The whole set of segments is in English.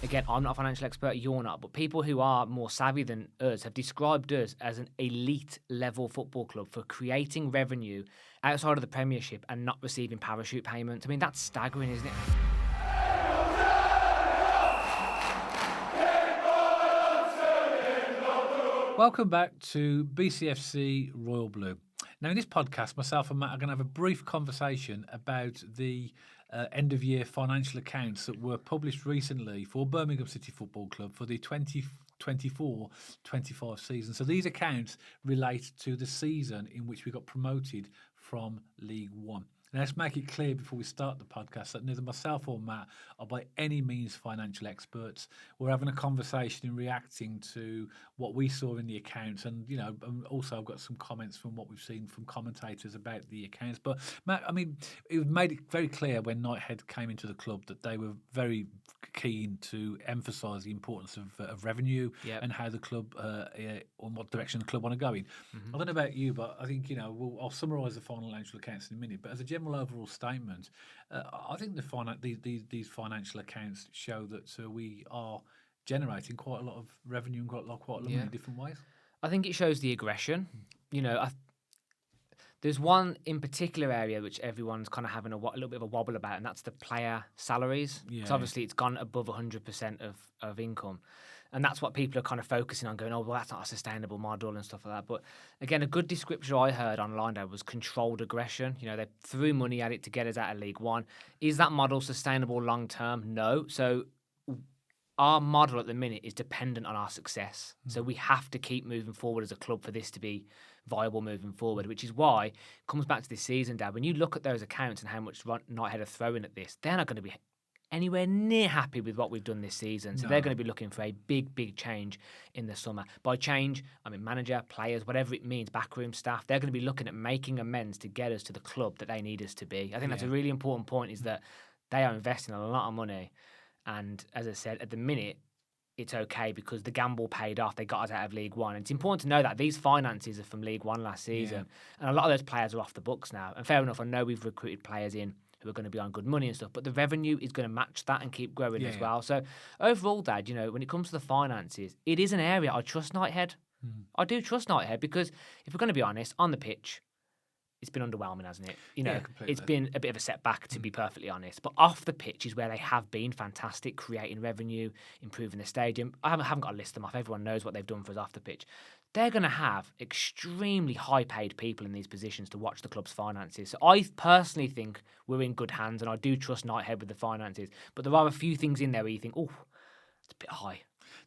again, I'm not a financial expert, you're not, but people who are more savvy than us have described us as an elite level football club for creating revenue outside of the Premiership and not receiving parachute payments. I mean, that's staggering, isn't it? Welcome back to BCFC Royal Blue. Now, in this podcast, myself and Matt are going to have a brief conversation about the end-of-year financial accounts that were published recently for Birmingham City Football Club for the 2024-25 season. So these accounts relate to the season in which we got promoted from League One. Now, let's make it clear before we start the podcast that neither myself or Matt are by any means financial experts. We're having a conversation and reacting to what we saw in the accounts, and also I've got some comments from what we've seen from commentators about the accounts. But Matt, I mean, it made it very clear when Knighthead came into the club that they were very keen to emphasise the importance of revenue and how the club, on what direction the club want to go in. I don't know about you, but I think I'll summarise the financial accounts in a minute. But as a general overall statement, I think these financial accounts show that we are generating quite a lot of revenue and quite a lot of money in different ways. I think it shows the aggression. There's one in particular area which everyone's kind of having a little bit of a wobble about, and that's the player salaries. Because obviously it's gone above 100% of income. And that's what people are kind of focusing on, going, oh, well, that's not a sustainable model and stuff like that. But again, a good description I heard online there was controlled aggression. They threw money at it to get us out of League One. Is that model sustainable long term? No. So our model at the minute is dependent on our success. So we have to keep moving forward as a club for this to be viable moving forward, which is why it comes back to this season, Dad. When you look at those accounts and how much Knighthead are throwing at this, they're not going to be anywhere near happy with what we've done this season. So they're going to be looking for a big change in the summer. By change, I mean manager, players, whatever it means, backroom staff. They're going to be looking at making amends to get us to the club that they need us to be. I think that's a really important point, is that they are investing a lot of money. And as I said, at the minute, it's okay because the gamble paid off. They got us out of League One. And it's important to know that these finances are from League One last season. And a lot of those players are off the books now. And fair enough, I know we've recruited players in who are going to be on good money and stuff, but the revenue is going to match that and keep growing as well. So overall, Dad, when it comes to the finances, it is an area I trust Knighthead. I do trust Knighthead because if we're going to be honest, on the pitch, it's been underwhelming, hasn't it? It's been a bit of a setback, to be perfectly honest. But off the pitch is where they have been fantastic, creating revenue, improving the stadium. I haven't got to list them off. Everyone knows what they've done for us off the pitch. They're going to have extremely high-paid people in these positions to watch the club's finances. So I personally think we're in good hands, and I do trust Knighthead with the finances. But there are a few things in there where you think, oh, it's a bit high.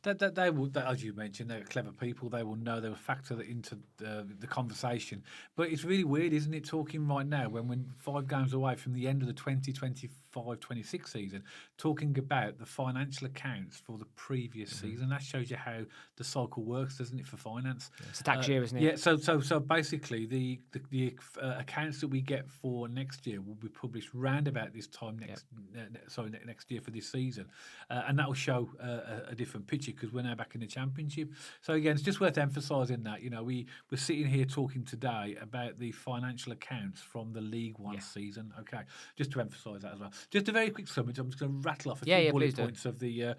They will, as you mentioned, they're clever people. They will know, they will factor that into the conversation. But it's really weird, isn't it, talking right now when we're 5 games away from the end of the 2025-26 season, talking about the financial accounts for the previous season. That shows you how the cycle works, doesn't it, for finance? It's a tax year, isn't it? Yeah. So basically, the accounts that we get for next year will be published round about this time next year for this season, and that will show a different picture because we're now back in the Championship. So again, it's just worth emphasising that we're sitting here talking today about the financial accounts from the League One season. Okay, just to emphasise that as well. Just a very quick summary. I'm just going to rattle off a few bullet points of the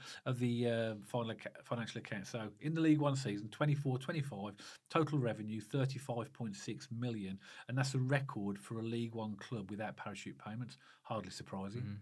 financial accounts. So in the League One season, 24-25, total revenue 35.6 million, and that's a record for a League One club without parachute payments. Hardly surprising.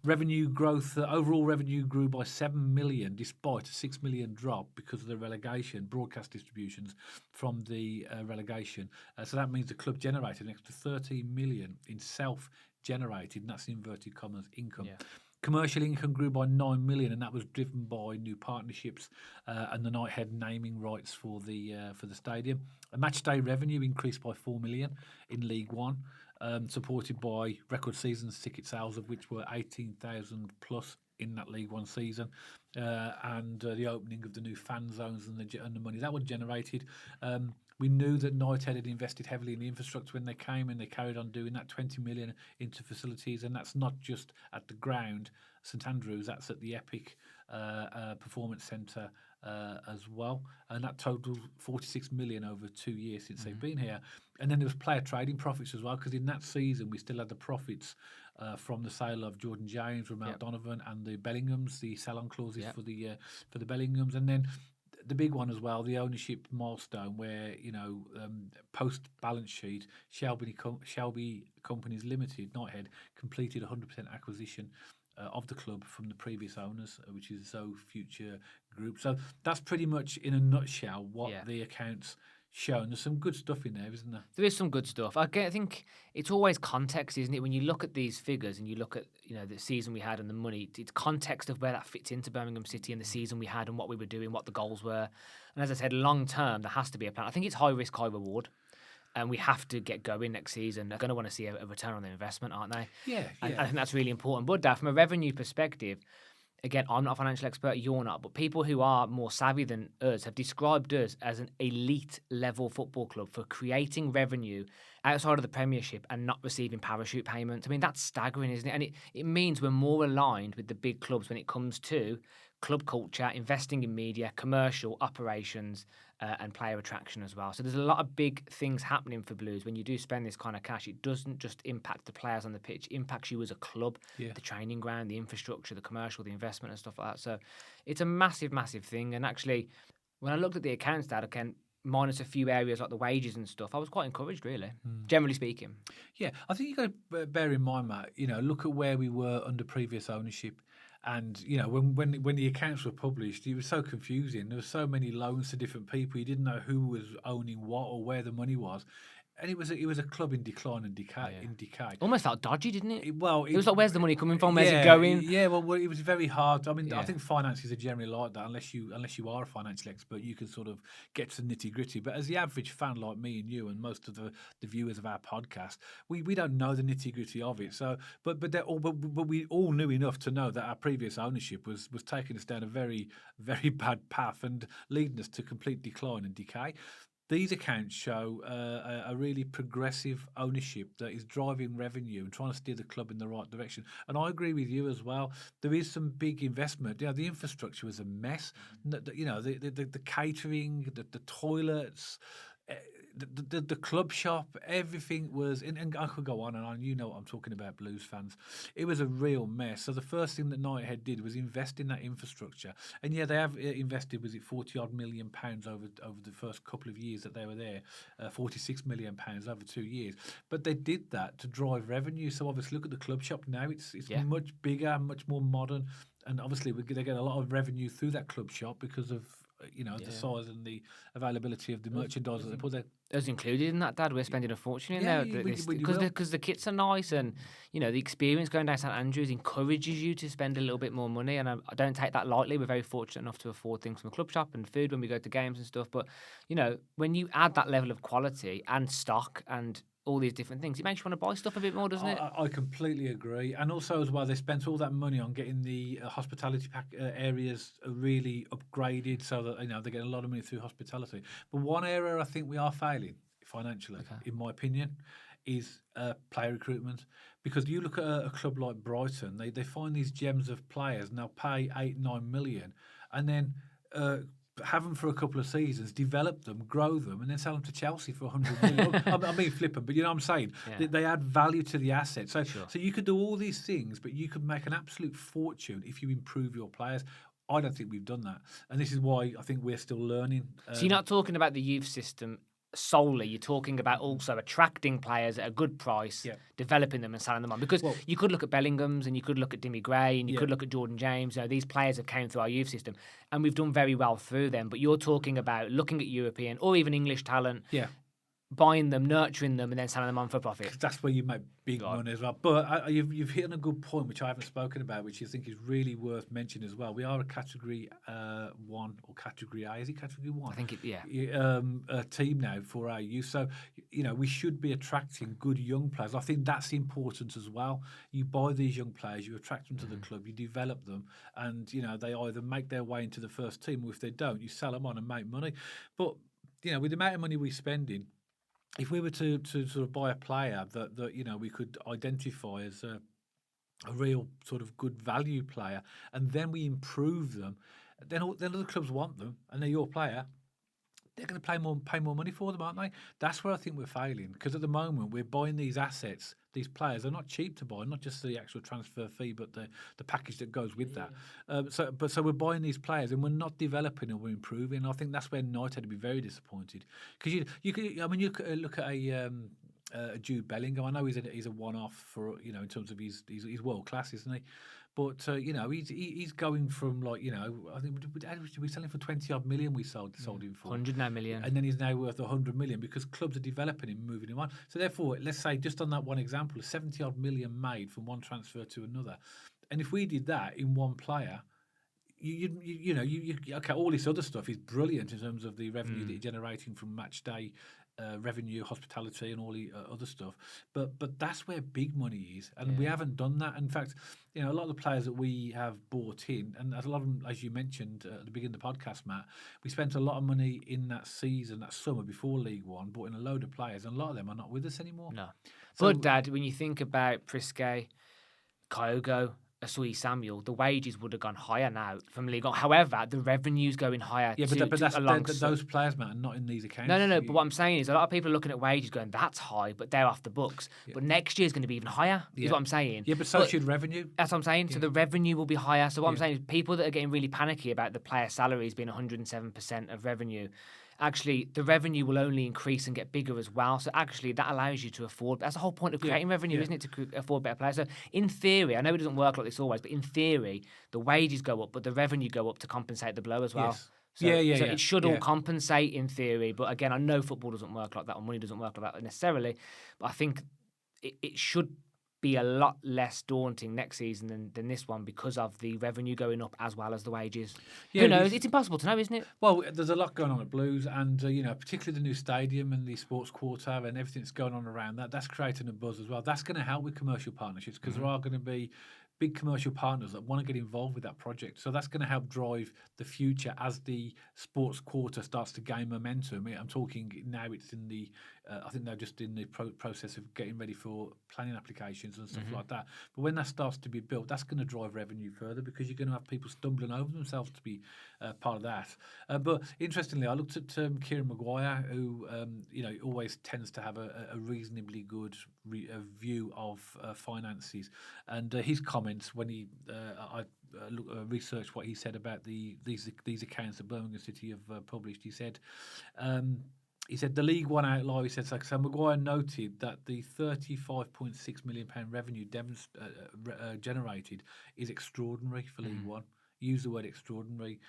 Revenue growth, overall revenue grew by 7 million, despite a 6 million drop because of the relegation, broadcast distributions from the relegation. So that means the club generated an extra 13 million in self-generated, and that's inverted commas, income. Yeah. Commercial income grew by 9 million, and that was driven by new partnerships and the Knighthead naming rights for the stadium. A match day revenue increased by 4 million in League One, supported by record seasons ticket sales, of which were 18,000 plus in that League One season, and the opening of the new fan zones and the money that was generated. We knew that Knighthead had invested heavily in the infrastructure when they came, and they carried on doing that, 20 million into facilities, and that's not just at the ground, St.Andrews, that's at the Epic Performance Centre as well, and that totaled 46 million over 2 years since they've been here. And then there was player trading profits as well, because in that season we still had the profits from the sale of Jordan James, Ramel Donovan, and the Bellinghams, the sell-on clauses for the Bellinghams, and then the big one as well, the ownership milestone, where post balance sheet, Shelby Companies Limited, Knighthead, completed 100% acquisition of the club from the previous owners, which is Zoe Future Group. So that's pretty much in a nutshell what the accounts show. And there's some good stuff in there, isn't there? There is some good stuff. I think it's always context, isn't it? When you look at these figures and you look at the season we had and the money, it's context of where that fits into Birmingham City and the season we had and what we were doing, what the goals were. And as I said, long term, there has to be a plan. I think it's high risk, high reward. And we have to get going next season. They're going to want to see a return on their investment, aren't they? Yeah. And I think that's really important. But from a revenue perspective, again, I'm not a financial expert, you're not, but people who are more savvy than us have described us as an elite level football club for creating revenue outside of the Premiership and not receiving parachute payments. I mean, that's staggering, isn't it? And it means we're more aligned with the big clubs when it comes to club culture, investing in media, commercial operations, and player attraction as well. So there's a lot of big things happening for Blues. When you do spend this kind of cash, it doesn't just impact the players on the pitch, it impacts you as a club, the training ground, the infrastructure, the commercial, the investment and stuff like that. So it's a massive, massive thing. And actually, when I looked at the accounts data, Ken, minus a few areas like the wages and stuff, I was quite encouraged, really, generally speaking. Yeah, I think you've got to bear in mind, Matt, look at where we were under previous ownership. And, when the accounts were published, it was so confusing. There were so many loans to different people. You didn't know who was owning what or where the money was. And it was a club in decline and decay. Almost felt dodgy, didn't it? It was like, where's the money coming from? Where's it going? Yeah, well, it was very hard. I mean, I think finances are generally like that. Unless you are a financial expert, you can sort of get to the nitty gritty. But as the average fan like me and you and most of the viewers of our podcast, we don't know the nitty gritty of it. So, but we all knew enough to know that our previous ownership was taking us down a very, very bad path and leading us to complete decline and decay. These accounts show a really progressive ownership that is driving revenue and trying to steer the club in the right direction. And I agree with you as well. There is some big investment. The infrastructure was a mess. The catering, the toilets, the club shop, everything was, and I could go on and on. You know what I'm talking about, Blues fans. It was a real mess. So the first thing that Knighthead did was invest in that infrastructure. And they have invested, was it £40-odd million over the first couple of years that they were there, £46 million over 2 years. But they did that to drive revenue. So obviously, look at the club shop now. It's much bigger, much more modern, and obviously they get a lot of revenue through that club shop because of the size and the availability of the merchandise that they put there. It was included in that, Dad. We're spending a fortune in there because the kits are nice, and the experience going down St.Andrews encourages you to spend a little bit more money, and I don't take that lightly. We're very fortunate enough to afford things from the club shop and food when we go to games and stuff. But when you add that level of quality and stock and all these different things, it makes you want to buy stuff a bit more, doesn't it? I completely agree. And also as well, they spent all that money on getting the hospitality areas really upgraded so that they're getting a lot of money through hospitality. But one area I think we are failing financially, in my opinion, is player recruitment. Because you look at a club like Brighton, they find these gems of players and they'll pay 8-9 million and then have them for a couple of seasons, develop them, grow them, and then sell them to Chelsea for 100 million. I mean, flippant, but you know what I'm saying? Yeah. They add value to the asset. So you could do all these things, but you could make an absolute fortune if you improve your players. I don't think we've done that. And this is why I think we're still learning. So you're not talking about the youth system solely, you're talking about also attracting players at a good price, developing them and selling them on. Because you could look at Bellingham's and you could look at Dimmy Gray and you could look at Jordan James. These players have came through our youth system and we've done very well through them. But you're talking about looking at European or even English talent, buying them, nurturing them, and then selling them on for profit. That's where you make big money as well. But you've hit on a good point, which I haven't spoken about, which I think is really worth mentioning as well. We are a Category 1 or Category A. Is it Category 1? I think a team now for our youth. So, we should be attracting good young players. I think that's important as well. You buy these young players, you attract them to the club, you develop them, and, they either make their way into the first team, or if they don't, you sell them on and make money. But, with the amount of money we're spending, if we were to sort of buy a player that we could identify as a real sort of good value player, and then we improve them, then other clubs want them, and they're your player, they're going to pay more money for them, aren't they? That's where I think we're failing, because at the moment we're buying these assets these players are not cheap to buy, not just the actual transfer fee, but the package that goes with that. So we're buying these players and we're not developing and we're improving. I think that's where Knighthead would be very disappointed, because you could look at a Jude Bellingham. I know he's a one-off for, you know, in terms of he's world class, isn't he? But you know, he's going from, like, you know, I think we selling for 20 odd million. We sold him for 100 million, and then he's now worth 100 million because clubs are developing him, moving him on. So therefore, let's say just on that one example, 70 odd million made from one transfer to another, and if we did that in one player, you know, okay, all this other stuff is brilliant in terms of the revenue that you're generating from match day revenue, hospitality, and all the other stuff. But that's where big money is, and we haven't done that. In fact, you know, a lot of the players that we have bought in, and a lot of them, as you mentioned at the beginning of the podcast, Matt, we spent a lot of money in that season, that summer before League One, bought in a load of players, and a lot of them are not with us anymore. No. So, But, Dad, when you think about Prisque, Kyogo, Asui Samuel, the wages would have gone higher now from League One. However, the revenue's going higher. Yeah, but those players, Matt, are not in these accounts. No. But what I'm saying is, a lot of people are looking at wages going, that's high, but they're off the books. Yeah. But next year's going to be even higher, is what I'm saying. Yeah, but so should revenue. That's what I'm saying. So the revenue will be higher. So what I'm saying is, people that are getting really panicky about the player salaries being 107% of revenue, actually, the revenue will only increase and get bigger as well. So actually, that allows you to afford. That's the whole point of creating revenue, isn't it? To afford better players. So in theory, I know it doesn't work like this always, but in theory, the wages go up, but the revenue go up to compensate the blow as well. Yes. So, so it should all compensate in theory. But again, I know football doesn't work like that, or money doesn't work like that necessarily. But I think it should be a lot less daunting next season than this one, because of the revenue going up as well as the wages. Yeah, who knows? It's impossible to know, isn't it? Well, there's a lot going on at Blues, and you know, particularly the new stadium and the sports quarter and everything that's going on around that. That's creating a buzz as well. That's going to help with commercial partnerships, because there are going to be big commercial partners that want to get involved with that project. So that's going to help drive the future as the sports quarter starts to gain momentum. I'm talking now, it's in the, I think they're just in the process of getting ready for planning applications and stuff like that. But when that starts to be built, that's going to drive revenue further, because you're going to have people stumbling over themselves to be part of that. But interestingly, I looked at Kieran Maguire, who you know, always tends to have a reasonably good view of finances, and his comments when he researched what he said about these accounts that Birmingham City have published. He said the League One outlier. He said, so Maguire noted that the £35.6 million revenue generated is extraordinary for League One. Use the word extraordinary.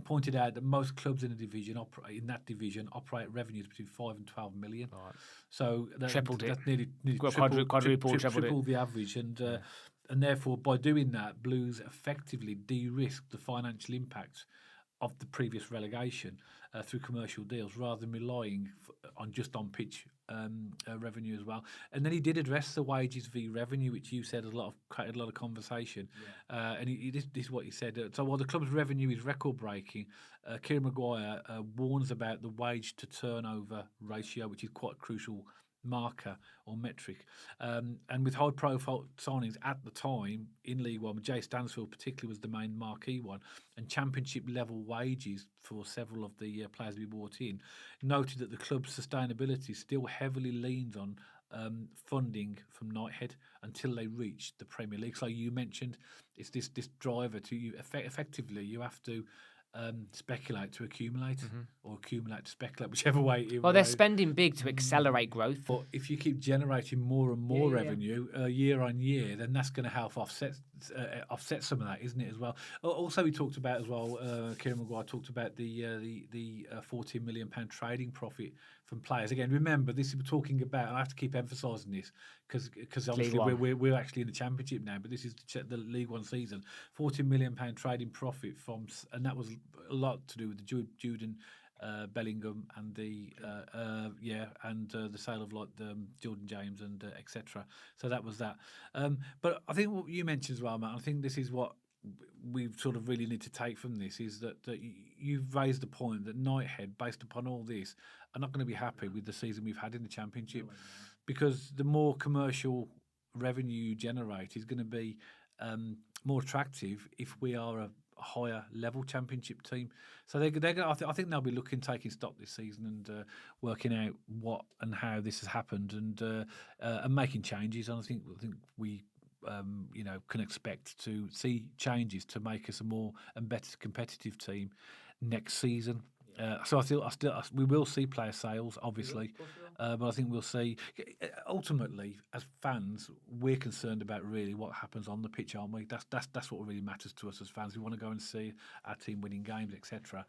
Pointed out that most clubs in the division operate revenues between 5 and 12 million. Right. So that's nearly tripled the average, and therefore by doing that, Blues effectively de-risked the financial impact of the previous relegation through commercial deals, rather than relying on just on pitch revenue as well. And then he did address the wages v revenue, which you said created a lot of conversation. And this is what he said. So while the club's revenue is record breaking, Kieran Maguire warns about the wage to turnover ratio, which is quite a crucial marker or metric, and with high profile signings at the time in League One, Jay Stansfield particularly was the main marquee one, and championship level wages for several of the players we brought in, noted that the club's sustainability still heavily leans on funding from Knighthead until they reach the Premier League. So you mentioned it's this driver to you. Effectively, you have to speculate to accumulate, or accumulate to speculate, whichever way. Well, they're spending big to accelerate growth. But if you keep generating more and more revenue year on year, then that's going to help offset some of that, isn't it, as well? Also, we talked about as well, Kieran Maguire talked about the £14 million trading profit from players. Again, remember, this is we're talking about, and I have to keep emphasising this, because obviously we're actually in the Championship now, but this is the League One season. £14 million trading profit from, and that was a lot to do with the Jude and Bellingham and the sale of like Jordan James and etc. So that was that. But I think what you mentioned as well, Matt, I think this is what we sort of really need to take from this, is that you've raised the point that Knighthead, based upon all this, are not going to be happy with the season we've had in the Championship, because the more commercial revenue you generate is going to be more attractive if we are higher level Championship team. So they're going. I think they'll be taking stock this season and working out what and how this has happened and making changes. And I think we. Can expect to see changes to make us a more and better competitive team next season. So we will see player sales, obviously, but I think we'll see. Ultimately, as fans, we're concerned about really what happens on the pitch, aren't we? That's what really matters to us as fans. We want to go and see our team winning games, etc.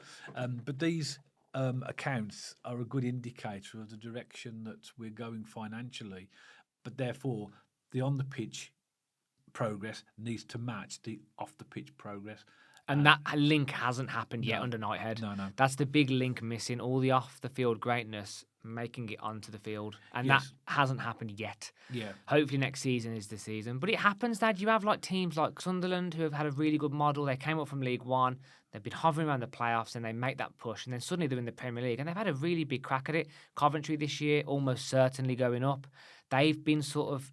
But these accounts are a good indicator of the direction that we're going financially. But therefore, the on the pitch progress needs to match the off the pitch progress. And that link hasn't happened yet under Knighthead. No. That's the big link missing. All the off-the-field greatness, making it onto the field. And that hasn't happened yet. Yeah. Hopefully next season is the season. But it happens, Dad. You have like teams like Sunderland who have had a really good model. They came up from League One. They've been hovering around the playoffs and they make that push. And then suddenly they're in the Premier League. And they've had a really big crack at it. Coventry this year, almost certainly going up. They've been sort of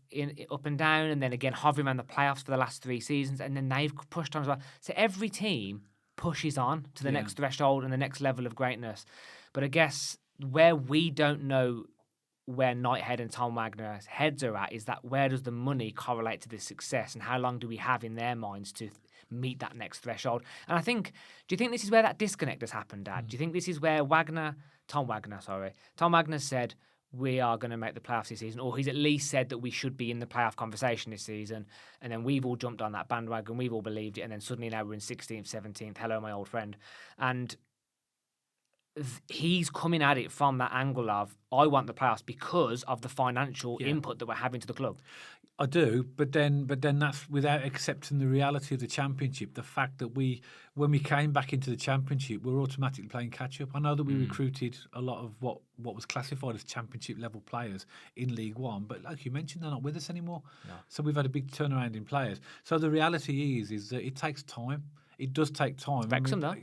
up and down and then again hovering around the playoffs for the last 3 seasons and then they've pushed on as well. So every team pushes on to the next threshold and the next level of greatness. But I guess where we don't know where Knighthead and Tom Wagner's heads are at is that where does the money correlate to this success and how long do we have in their minds to meet that next threshold? And do you think this is where that disconnect has happened, Dad? Do you think this is where Tom Wagner said, we are going to make the playoffs this season, or he's at least said that we should be in the playoff conversation this season, and then we've all jumped on that bandwagon, we've all believed it, and then suddenly now we're in 16th, 17th, hello, my old friend. And he's coming at it from that angle of, I want the playoffs because of the financial input that we're having to the club. I do, but then that's without accepting the reality of the Championship. The fact that when we came back into the Championship, we were automatically playing catch up. I know that we recruited a lot of what was classified as Championship level players in League One, but like you mentioned, they're not with us anymore. No. So we've had a big turnaround in players. So the reality is that it takes time. It does take time. Wrexham, though.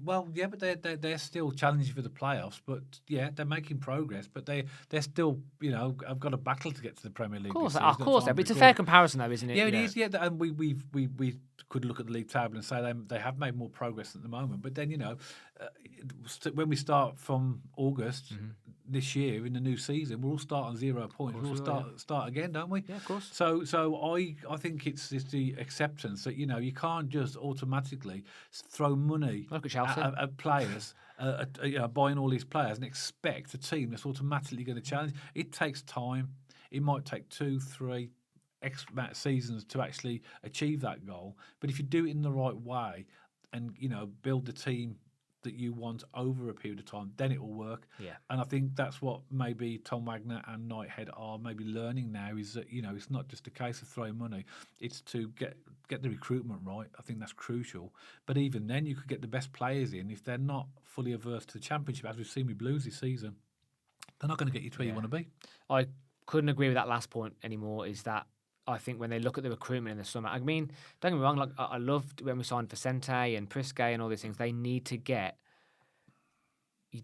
But they're still challenging for the playoffs. But they're making progress. But they're still, have got a battle to get to the Premier League. Of course, but it's a fair comparison, though, isn't it? Yeah, it is. Yeah, and we could look at the league table and say they have made more progress at the moment. But then when we start from August this year in the new season, we'll all start on 0 points. We'll start again, don't we? Yeah, of course. So I think it's the acceptance that you can't just automatically throw money at players, buying all these players, and expect a team that's automatically going to challenge. It takes time. It might take 2, 3 X amount of seasons to actually achieve that goal. But if you do it in the right way, and build the team that you want over a period of time, then it will work. Yeah. And I think that's what maybe Tom Wagner and Knighthead are maybe learning now is that it's not just a case of throwing money; it's to get the recruitment right. I think that's crucial. But even then, you could get the best players in if they're not fully averse to the Championship, as we've seen with Blues this season. They're not going to get you to where you want to be. I couldn't agree with that last point anymore. Is that I think when they look at the recruitment in the summer, I mean, don't get me wrong, like I loved when we signed Vicente and Prisque and all these things. They need to get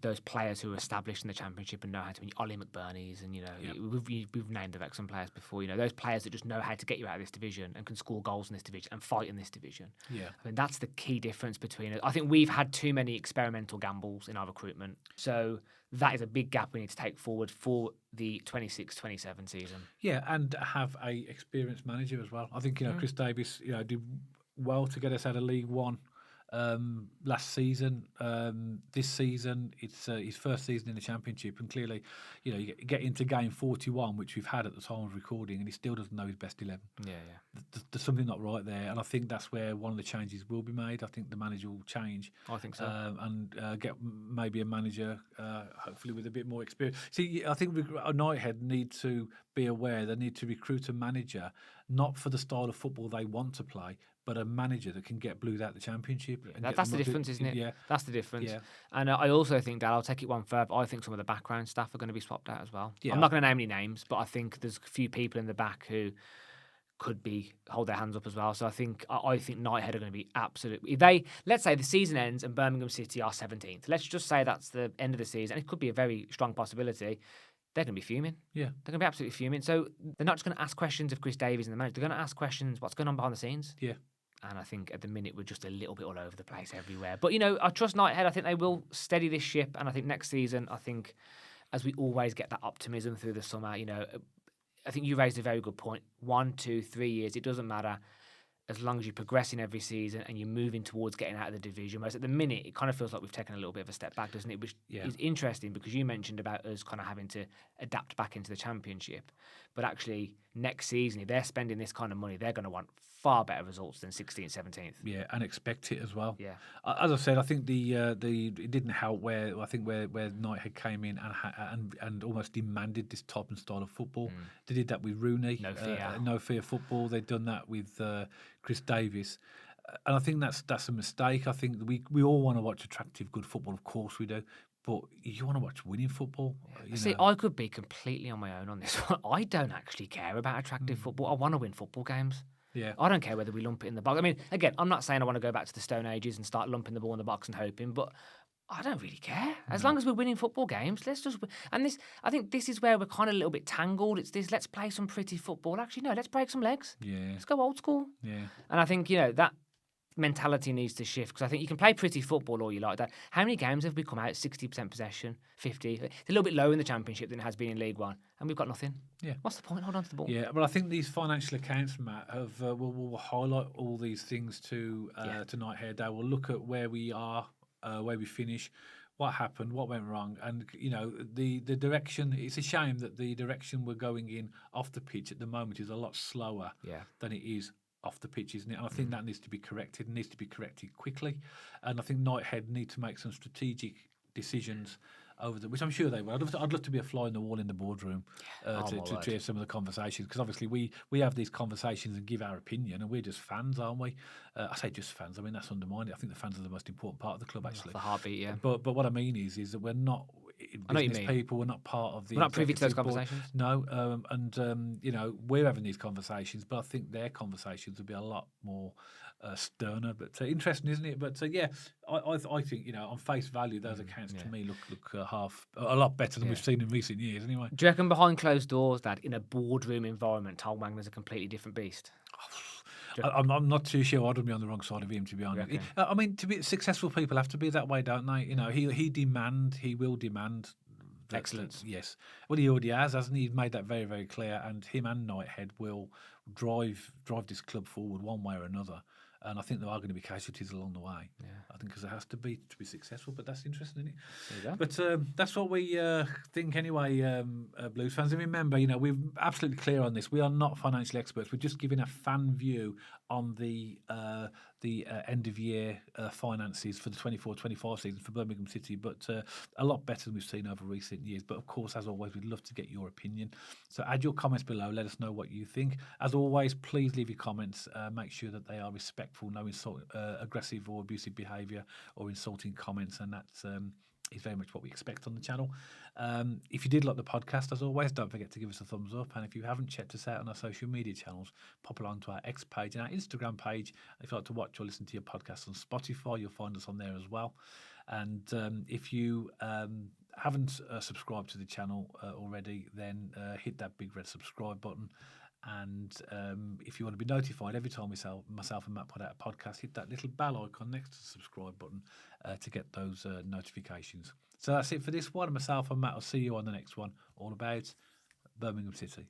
those players who are established in the Championship and know how to win. Ollie McBurney's and we've named the Wrexham players before. Those players that just know how to get you out of this division and can score goals in this division and fight in this division. Yeah, I mean that's the key difference between it. I think we've had too many experimental gambles in our recruitment, so that is a big gap we need to take forward for the 26-27 season. Yeah, and have a experienced manager as well. I think Chris Davies did well to get us out of League One last season. This season, it's his first season in the Championship, and clearly, you get into game 41, which we've had at the time of recording, and he still doesn't know his best 11. Yeah. There's something not right there, and I think that's where one of the changes will be made. I think the manager will change. I think so, and get maybe a manager, hopefully with a bit more experience. See, I think Knighthead need to be aware they need to recruit a manager not for the style of football they want to play, but a manager that can get Blues out the Championship. Yeah, that's the difference, isn't it? Yeah. That's the difference. Yeah. And I also think, Dad, I'll take it one further. I think some of the background staff are going to be swapped out as well. Yeah. I'm not going to name any names, but I think there's a few people in the back who could hold their hands up as well. So I think Knighthead are going to be absolutely. If let's say the season ends and Birmingham City are 17th. Let's just say that's the end of the season. It could be a very strong possibility. They're going to be fuming. Yeah. They're going to be absolutely fuming. So they're not just going to ask questions of Chris Davies and the manager. They're going to ask questions, what's going on behind the scenes? Yeah. And I think at the minute we're just a little bit all over the place everywhere. But, you know, I trust Knighthead. I think they will steady this ship. And I think next season, I think, as we always get that optimism through the summer, you know, I think you raised a very good point. 1, 2, 3 years, it doesn't matter. As long as you're progressing every season and you're moving towards getting out of the division. Whereas at the minute, it kind of feels like we've taken a little bit of a step back, doesn't it? Which is interesting because you mentioned about us kind of having to adapt back into the Championship. But actually, next season, if they're spending this kind of money, they're going to want far better results than 16th, 17th. Yeah, and expect it as well. Yeah. As I said, I think it didn't help where Knighthead came in and almost demanded this type and style of football. They did that with Rooney. No fear football. They'd done that with Chris Davis. And I think that's a mistake. I think we all want to watch attractive, good football. Of course we do. But you want to watch winning football. See, I could be completely on my own on this one. I don't actually care about attractive football. I want to win football games. Yeah. I don't care whether we lump it in the box. I mean, again, I'm not saying I want to go back to the Stone Ages and start lumping the ball in the box and hoping, but I don't really care. As long as we're winning football games, let's just win. And I think this is where we're kind of a little bit tangled. It's this, let's play some pretty football. Actually, no, let's break some legs. Yeah. Let's go old school. Yeah. And I think, you know, that mentality needs to shift because I think you can play pretty football all you like that. How many games have we come out at 60% possession, 50? It's a little bit lower in the Championship than it has been in League One, and we've got nothing. Yeah. What's the point? Hold on to the ball. Yeah, but I think these financial accounts, Matt, have will highlight all these things to Knighthead. They will look at where we are, where we finish, what happened, what went wrong, and you know the direction. It's a shame that the direction we're going in off the pitch at the moment is a lot slower than it is off the pitch, isn't it? And I think that needs to be corrected, and needs to be corrected quickly. And I think Knighthead need to make some strategic decisions which I'm sure they will. I'd love to be a fly on the wall in the boardroom to hear some of the conversations, because obviously we have these conversations and give our opinion, and we're just fans, aren't we? I say just fans. I mean, that's undermined it. I think the fans are the most important part of the club, actually. The heartbeat, yeah. But what I mean is that we're not business people. We're not part of the. We're not privy to those conversations. No, you know, we're having these conversations, but I think their conversations would be a lot more sterner. But interesting, isn't it? But yeah, I think, you know, on face value, those accounts to me look a lot better than we've seen in recent years. Anyway, do you reckon behind closed doors, Dad, in a boardroom environment, Tom Wagner's a completely different beast? I'm not too sure. I'd be on the wrong side of him, to be honest. I mean, to be successful, people have to be that way, don't they? You know, he will demand excellence. Yes. Well, he already has, hasn't he? He's made that very, very clear. And him and Knighthead will drive this club forward one way or another. And I think there are going to be casualties along the way. Yeah. I think because there has to be successful. But that's interesting, isn't it? There you go. But that's what we think anyway, Blues fans. And remember, you know, we're absolutely clear on this. We are not financial experts. We're just giving a fan view on the end of year finances for the 24-25 season for Birmingham City, but a lot better than we've seen over recent years. But of course, as always, we'd love to get your opinion. So add your comments below. Let us know what you think. As always, please leave your comments. Make sure that they are respectful, no aggressive or abusive behaviour or insulting comments, and that's is very much what we expect on the channel. If you did like the podcast, as always, don't forget to give us a thumbs up. And if you haven't checked us out on our social media channels, pop along to our X page and our Instagram page. If you like to watch or listen to your podcast on Spotify, you'll find us on there as well. And if you haven't subscribed to the channel already, then hit that big red subscribe button. And if you want to be notified every time myself and Matt put out a podcast, hit that little bell icon next to the subscribe button to get those notifications. So that's it for this one. Myself and Matt will see you on the next one, all about Birmingham City.